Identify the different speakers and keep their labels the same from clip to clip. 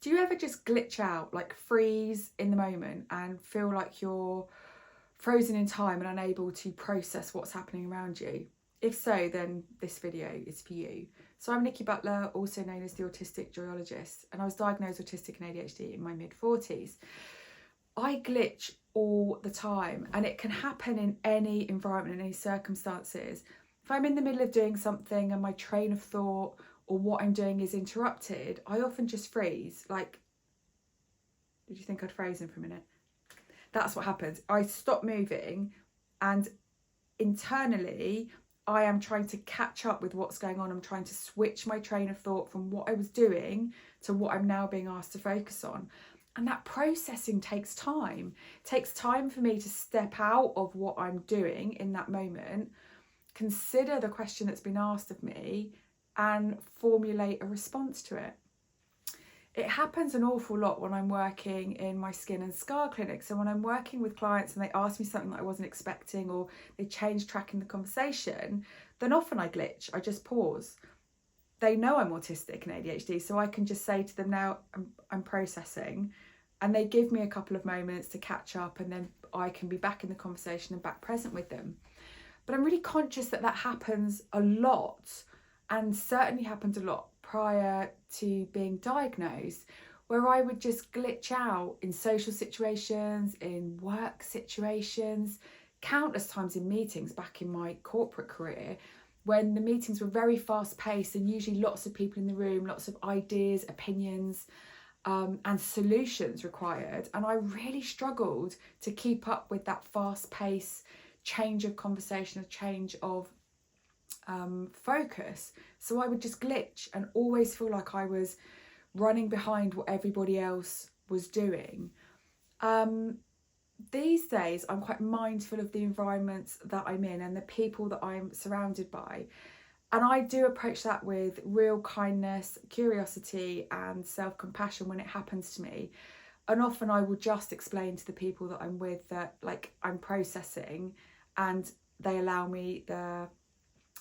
Speaker 1: Do you ever just glitch out, like freeze in the moment and feel like you're frozen in time and unable to process what's happening around you? If so, then this video is for you. So I'm Nikki Butler, also known as the Autistic Joyologist, and I was diagnosed autistic and ADHD in my mid-40s. I glitch all the time, and it can happen in any environment, in any circumstances. If I'm in the middle of doing something and my train of thought or what I'm doing is interrupted, I often just freeze. Like, did you think I'd frozen for a minute? That's what happens. I stop moving, and internally I am trying to catch up with what's going on. I'm trying to switch my train of thought from what I was doing to what I'm now being asked to focus on. And that processing takes time. It takes time for me to step out of what I'm doing in that moment, consider the question that's been asked of me, and formulate a response to it. It happens an awful lot when I'm working in my skin and scar clinic. So when I'm working with clients and they ask me something that I wasn't expecting, or they change track in the conversation, then often I glitch. I just pause. They know I'm autistic and ADHD, so I can just say to them, now I'm processing, and they give me a couple of moments to catch up, and then I can be back in the conversation and back present with them. But I'm really conscious that that happens a lot, and certainly happened a lot prior to being diagnosed, where I would just glitch out in social situations, in work situations, countless times in meetings back in my corporate career, when the meetings were very fast paced and usually lots of people in the room, lots of ideas, opinions, and solutions required. And I really struggled to keep up with that fast pace change of conversation, a change of focus. So I would just glitch and always feel like I was running behind what everybody else was doing. These days I'm quite mindful of the environments that I'm in and the people that I'm surrounded by, and I do approach that with real kindness, curiosity and self-compassion when it happens to me. And often I will just explain to the people that I'm with that, like, I'm processing, and they allow me the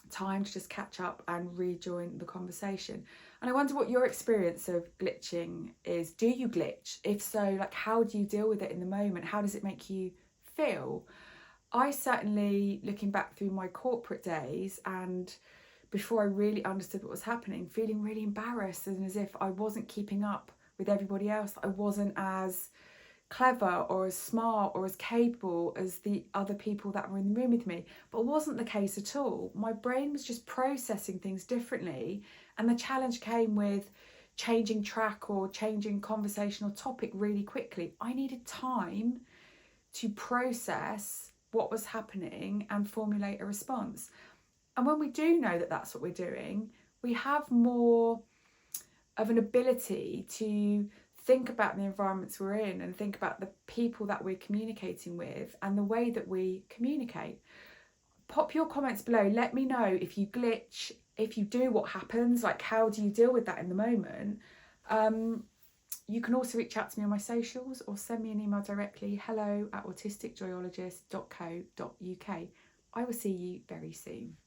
Speaker 1: time to just catch up and rejoin the conversation. And I wonder what your experience of glitching is. Do you glitch? If so, like, how do you deal with it in the moment? How does it make you feel? I certainly, looking back through my corporate days and before I really understood what was happening, feeling really embarrassed and as if I wasn't keeping up with everybody else. I wasn't as clever or as smart or as capable as the other people that were in the room with me. But it wasn't the case at all. My brain was just processing things differently, and the challenge came with changing track or changing conversational topic really quickly. I needed time to process what was happening and formulate a response. And when we do know that that's what we're doing, we have more of an ability to think about the environments we're in and think about the people that we're communicating with and the way that we communicate. Pop your comments below. Let me know if you glitch, if you do, what happens, like how do you deal with that in the moment. You can also reach out to me on my socials or send me an email directly, hello@autisticjoyologist.co.uk. I will see you very soon.